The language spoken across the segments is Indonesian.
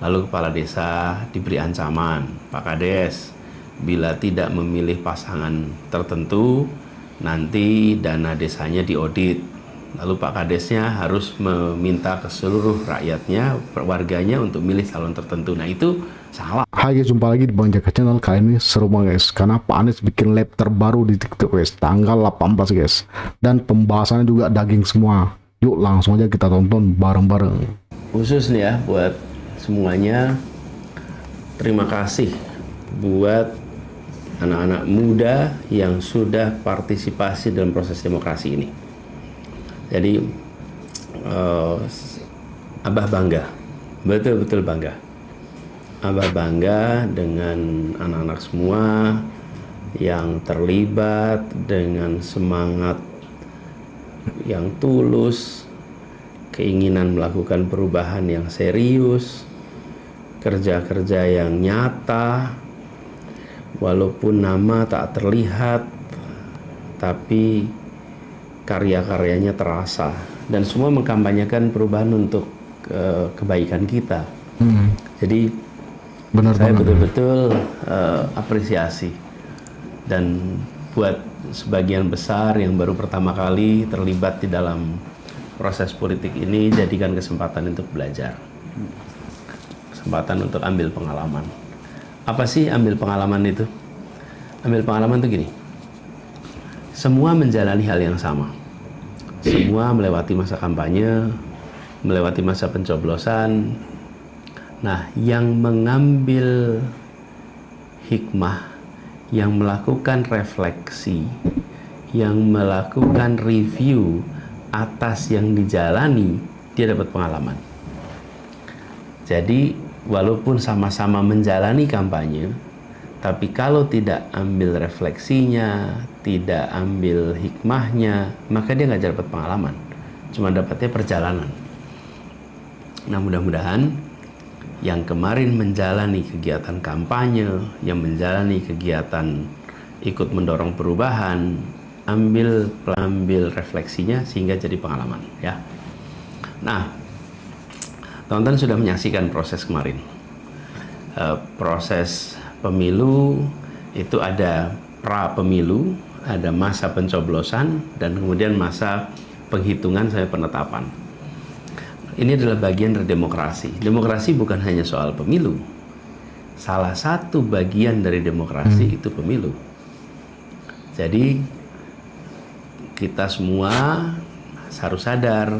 Lalu kepala desa diberi ancaman, Pak Kades, bila tidak memilih pasangan tertentu, nanti dana desanya diaudit. Lalu Pak Kadesnya harus meminta ke seluruh rakyatnya, warganya untuk milih calon tertentu. Nah itu salah. Hai guys, jumpa lagi di Bang Jaka Channel. Kali ini seru banget guys, karena Pak Anies bikin lab terbaru di TikTok guys, tanggal 18 guys. Dan pembahasannya juga daging semua. Yuk langsung aja kita tonton bareng-bareng. Khusus nih ya buat semuanya, terima kasih buat anak-anak muda yang sudah partisipasi dalam proses demokrasi ini. Jadi Abah bangga, betul-betul bangga. Abah bangga dengan anak-anak semua yang terlibat dengan semangat yang tulus, keinginan melakukan perubahan yang serius, kerja-kerja yang nyata, walaupun nama tak terlihat, tapi karya-karyanya terasa, dan semua mengkampanyekan perubahan untuk kebaikan kita. Jadi Benar saya banget. betul-betul apresiasi, dan buat sebagian besar yang baru pertama kali terlibat di dalam proses politik ini, jadikan kesempatan untuk belajar, kesempatan untuk ambil pengalaman. Apa sih ambil pengalaman itu? Ambil pengalaman itu gini, semua menjalani hal yang sama, semua melewati masa kampanye, melewati masa pencoblosan. Nah, yang mengambil hikmah, yang melakukan refleksi, yang melakukan review atas yang dijalani, dia dapat pengalaman. Jadi walaupun sama-sama menjalani kampanye, tapi kalau tidak ambil refleksinya, tidak ambil hikmahnya, maka dia nggak dapat pengalaman, cuma dapatnya perjalanan. Nah, mudah-mudahan yang kemarin menjalani kegiatan kampanye, yang menjalani kegiatan ikut mendorong perubahan, ambil refleksinya sehingga jadi pengalaman ya. Nah, teman-teman sudah menyaksikan proses kemarin. Proses pemilu itu ada pra pemilu, ada masa pencoblosan, dan kemudian masa penghitungan sampai penetapan. Ini adalah bagian dari demokrasi. Demokrasi bukan hanya soal pemilu. Salah satu bagian dari demokrasi itu pemilu. Jadi kita semua harus sadar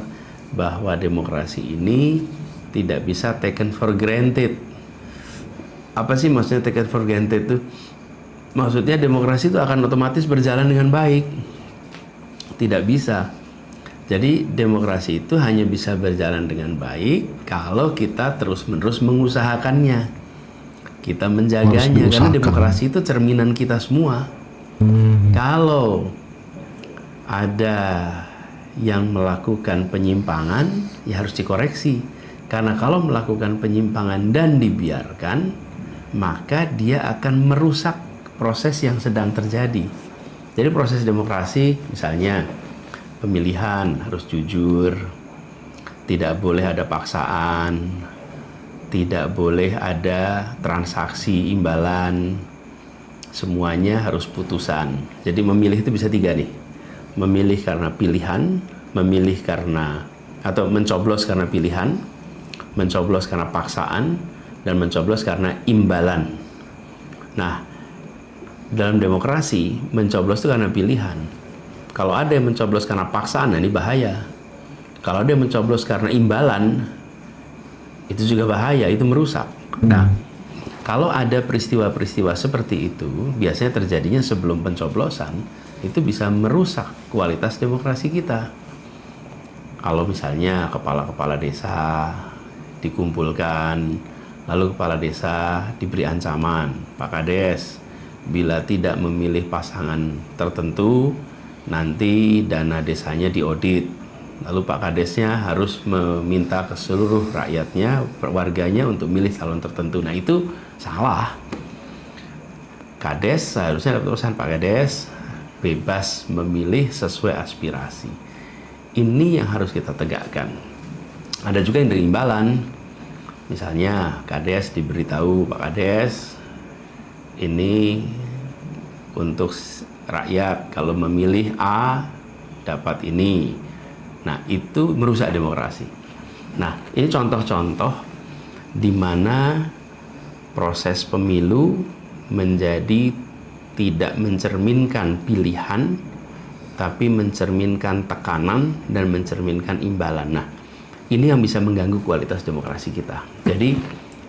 bahwa demokrasi ini tidak bisa taken for granted. Apa sih maksudnya taken for granted itu? Maksudnya demokrasi itu akan otomatis berjalan dengan baik. Tidak bisa. Jadi demokrasi itu hanya bisa berjalan dengan baik kalau kita terus-menerus mengusahakannya. Kita menjaganya, karena demokrasi itu cerminan kita semua. Kalau ada yang melakukan penyimpangan, ya harus dikoreksi. Karena kalau melakukan penyimpangan dan dibiarkan, maka dia akan merusak proses yang sedang terjadi. Jadi proses demokrasi, misalnya pemilihan harus jujur, tidak boleh ada paksaan, tidak boleh ada transaksi imbalan, semuanya harus putusan. Jadi memilih itu bisa tiga nih, memilih karena pilihan, memilih karena, atau mencoblos karena pilihan, mencoblos karena paksaan, dan mencoblos karena imbalan. Nah, dalam demokrasi mencoblos itu karena pilihan. Kalau ada yang mencoblos karena paksaan, nah ini bahaya. Kalau ada yang mencoblos karena imbalan, itu juga bahaya, itu merusak. Nah, kalau ada peristiwa-peristiwa seperti itu, biasanya terjadinya sebelum pencoblosan, itu bisa merusak kualitas demokrasi kita. Kalau misalnya kepala-kepala desa dikumpulkan, lalu kepala desa diberi ancaman, Pak Kades, bila tidak memilih pasangan tertentu, nanti dana desanya diaudit. Lalu Pak Kadesnya harus meminta ke seluruh rakyatnya, warganya untuk milih calon tertentu. Nah itu salah. Kades seharusnya dapat urusan Pak Kades bebas memilih sesuai aspirasi. Ini yang harus kita tegakkan. Ada juga yang dari imbalan. Misalnya Kades diberitahu, Pak Kades, ini untuk rakyat kalau memilih A dapat ini. Nah, itu merusak demokrasi. Nah, ini contoh-contoh di mana proses pemilu menjadi tidak mencerminkan pilihan, tapi mencerminkan tekanan dan mencerminkan imbalan. Nah, ini yang bisa mengganggu kualitas demokrasi kita. Jadi,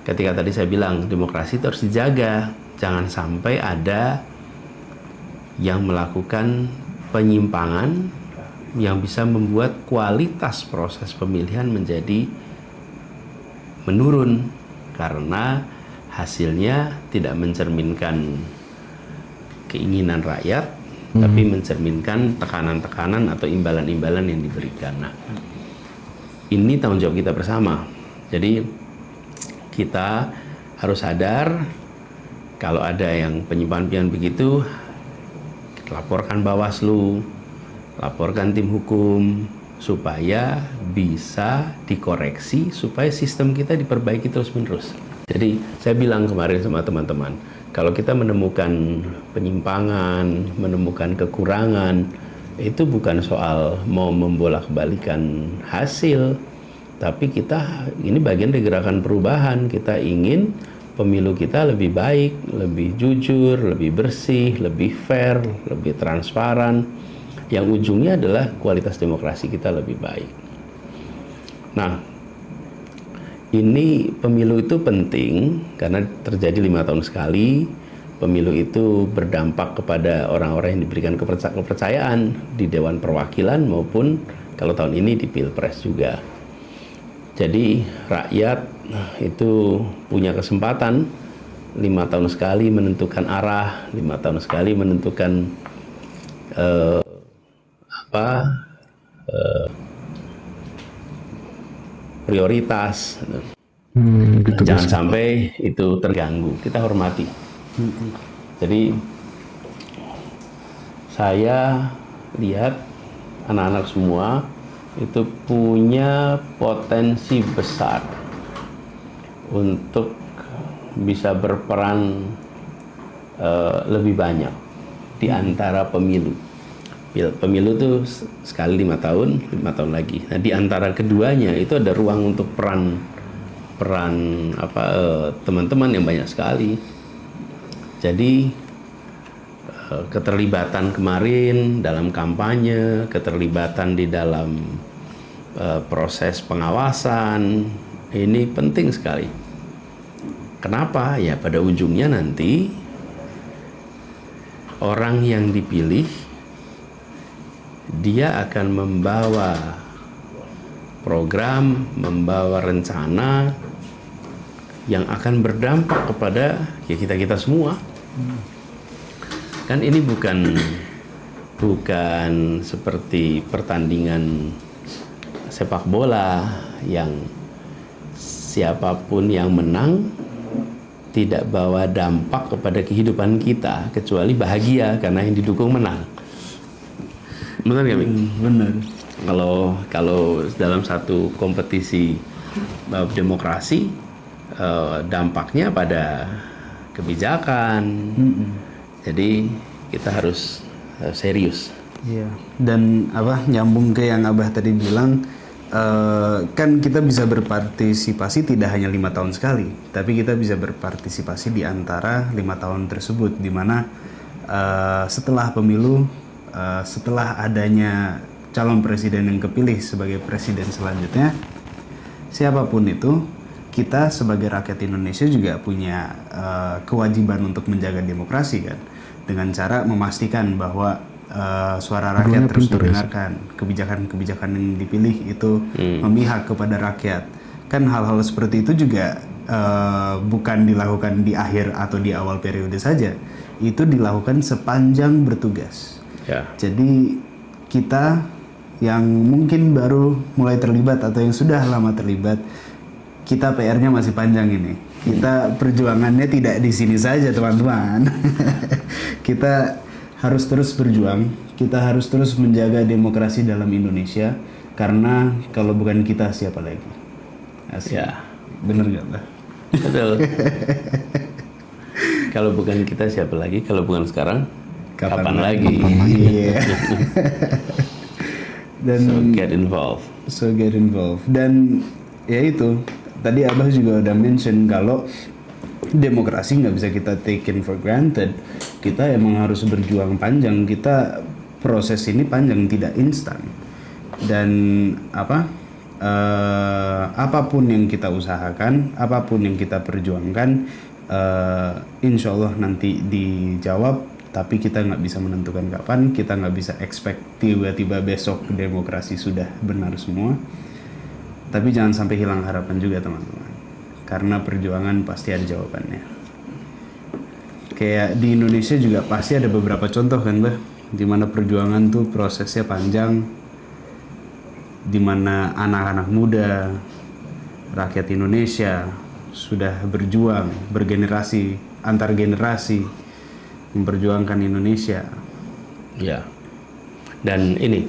ketika tadi saya bilang demokrasi itu harus dijaga, jangan sampai ada yang melakukan penyimpangan yang bisa membuat kualitas proses pemilihan menjadi menurun karena hasilnya tidak mencerminkan keinginan rakyat, tapi mencerminkan tekanan-tekanan atau imbalan-imbalan yang diberikan. Nah, ini tanggung jawab kita bersama. Jadi kita harus sadar kalau ada yang penyimpangan begitu, laporkan Bawaslu, laporkan tim hukum, supaya bisa dikoreksi, supaya sistem kita diperbaiki terus-menerus. Jadi saya bilang kemarin sama teman-teman, kalau kita menemukan penyimpangan, menemukan kekurangan, itu bukan soal mau membolak-balikan hasil, tapi kita ini bagian dari gerakan perubahan. Kita ingin pemilu kita lebih baik, lebih jujur, lebih bersih, lebih fair, lebih transparan. Yang ujungnya adalah kualitas demokrasi kita lebih baik. Nah, ini pemilu itu penting karena terjadi 5 tahun sekali. Pemilu itu berdampak kepada orang-orang yang diberikan kepercayaan di Dewan Perwakilan maupun kalau tahun ini di Pilpres juga. Jadi rakyat itu punya kesempatan 5 tahun sekali menentukan arah, 5 tahun sekali menentukan prioritas. Gitu, Jangan sampai itu terganggu. Kita hormati. Jadi saya lihat anak-anak semua itu punya potensi besar untuk bisa berperan lebih banyak di antara pemilu. Pemilu itu sekali 5 tahun, 5 tahun lagi. Nah, di antara keduanya itu ada ruang untuk peran teman-teman yang banyak sekali. Jadi keterlibatan kemarin dalam kampanye, keterlibatan di dalam proses pengawasan, ini penting sekali. Kenapa? Ya pada ujungnya nanti orang yang dipilih dia akan membawa program, membawa rencana yang akan berdampak kepada ya kita semua. Kan ini bukan seperti pertandingan sepak bola yang siapapun yang menang tidak bawa dampak kepada kehidupan kita kecuali bahagia karena yang didukung menang. Benar nggak, Mik? Benar. Kalau dalam satu kompetisi demokrasi, dampaknya pada kebijakan. Jadi kita harus serius. Iya. Dan nyambung ke yang Abah tadi bilang, kan kita bisa berpartisipasi tidak hanya 5 tahun sekali, tapi kita bisa berpartisipasi di antara 5 tahun tersebut, di mana setelah pemilu, setelah adanya calon presiden yang kepilih sebagai presiden selanjutnya, siapapun itu, kita sebagai rakyat Indonesia juga punya kewajiban untuk menjaga demokrasi kan, dengan cara memastikan bahwa suara rakyat terus didengarkan, kebijakan-kebijakan yang dipilih itu memihak kepada rakyat. Kan hal-hal seperti itu juga bukan dilakukan di akhir atau di awal periode saja, itu dilakukan sepanjang bertugas. Ya. Jadi kita yang mungkin baru mulai terlibat atau yang sudah lama terlibat, kita PR-nya masih panjang ini. Kita perjuangannya tidak di sini saja, teman-teman. Kita harus terus berjuang, kita harus terus menjaga demokrasi dalam Indonesia, karena kalau bukan kita siapa lagi? Asik. Ya, Bener gak Bah? Betul. Kalau bukan kita siapa lagi? Kalau bukan sekarang, kapan lagi? Iya. Dan So get involved. Dan ya itu, tadi Abah juga udah mention kalau demokrasi nggak bisa kita taken for granted. Kita emang harus berjuang panjang. Kita proses ini panjang, tidak instan. Dan apapun yang kita usahakan, apapun yang kita perjuangkan, insya Allah nanti dijawab. Tapi kita nggak bisa menentukan kapan, kita nggak bisa expect tiba-tiba besok demokrasi sudah benar semua. Tapi jangan sampai hilang harapan juga teman-teman, karena perjuangan pasti ada jawabannya. Kayak di Indonesia juga pasti ada beberapa contoh kan Bah, dimana perjuangan tuh prosesnya panjang, dimana anak-anak muda, rakyat Indonesia sudah berjuang bergenerasi, antar generasi, memperjuangkan Indonesia. Ya. Dan ini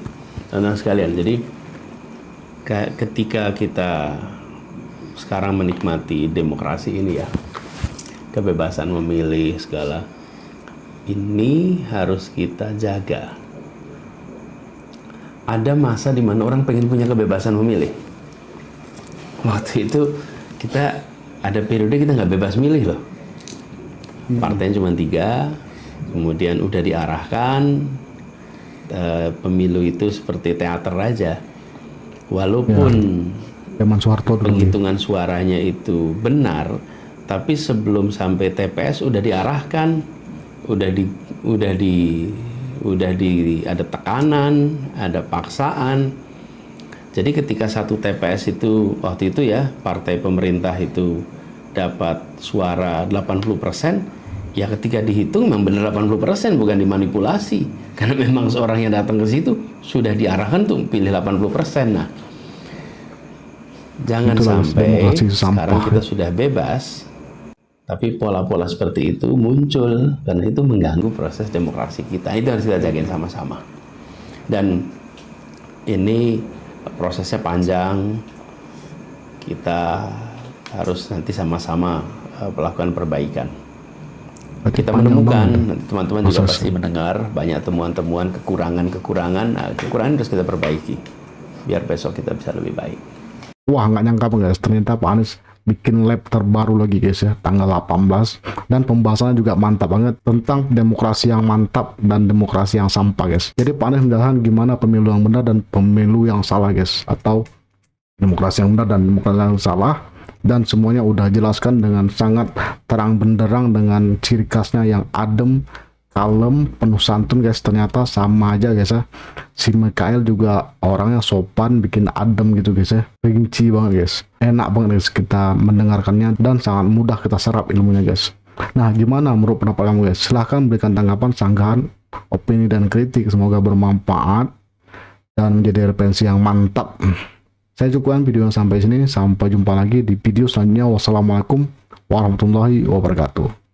teman-teman sekalian, jadi ketika kita sekarang menikmati demokrasi ini ya, kebebasan memilih segala, ini harus kita jaga. Ada masa di mana orang pengen punya kebebasan memilih. Waktu itu kita ada periode kita nggak bebas milih loh. Partainya cuma 3. Kemudian udah diarahkan pemilu itu seperti teater aja. Walaupun zaman Soeharto penghitungan suaranya itu benar, tapi sebelum sampai TPS udah diarahkan, ada tekanan, ada paksaan. Jadi ketika satu TPS itu waktu itu ya, partai pemerintah itu dapat suara 80%, ya ketika dihitung memang benar 80%, bukan dimanipulasi. Karena memang seorang yang datang ke situ sudah diarahkan tuh pilih 80%. Nah, jangan sampai sekarang kita sudah bebas, tapi pola-pola seperti itu muncul, karena itu mengganggu proses demokrasi kita. Itu harus kita jagain sama-sama. Dan ini prosesnya panjang, kita harus nanti sama-sama melakukan perbaikan. Kita menemukan, teman-teman juga pasti mendengar banyak temuan-temuan, kekurangan. Nah, kekurangan harus kita perbaiki biar besok kita bisa lebih baik. Wah, nggak nyangka guys, ternyata Pak Anies bikin lab terbaru lagi guys ya, tanggal 18, dan pembahasannya juga mantap banget tentang demokrasi yang mantap dan demokrasi yang sampah guys. Jadi Pak Anies menjelaskan gimana pemilu yang benar dan pemilu yang salah guys, atau demokrasi yang benar dan demokrasi yang salah. Dan semuanya udah jelaskan dengan sangat terang benderang, dengan ciri khasnya yang adem, kalem, penuh santun guys. Ternyata sama aja guys ya, si Mikael juga orangnya sopan, bikin adem gitu guys ya, rinci banget guys, enak banget guys kita mendengarkannya, dan sangat mudah kita serap ilmunya guys. Nah, gimana menurut pendapat kamu guys? Silahkan berikan tanggapan, sanggahan, opini, dan kritik. Semoga bermanfaat dan menjadi referensi yang mantap. Saya cukupkan video yang sampai sini. Sampai jumpa lagi di video selanjutnya. Wassalamualaikum warahmatullahi wabarakatuh.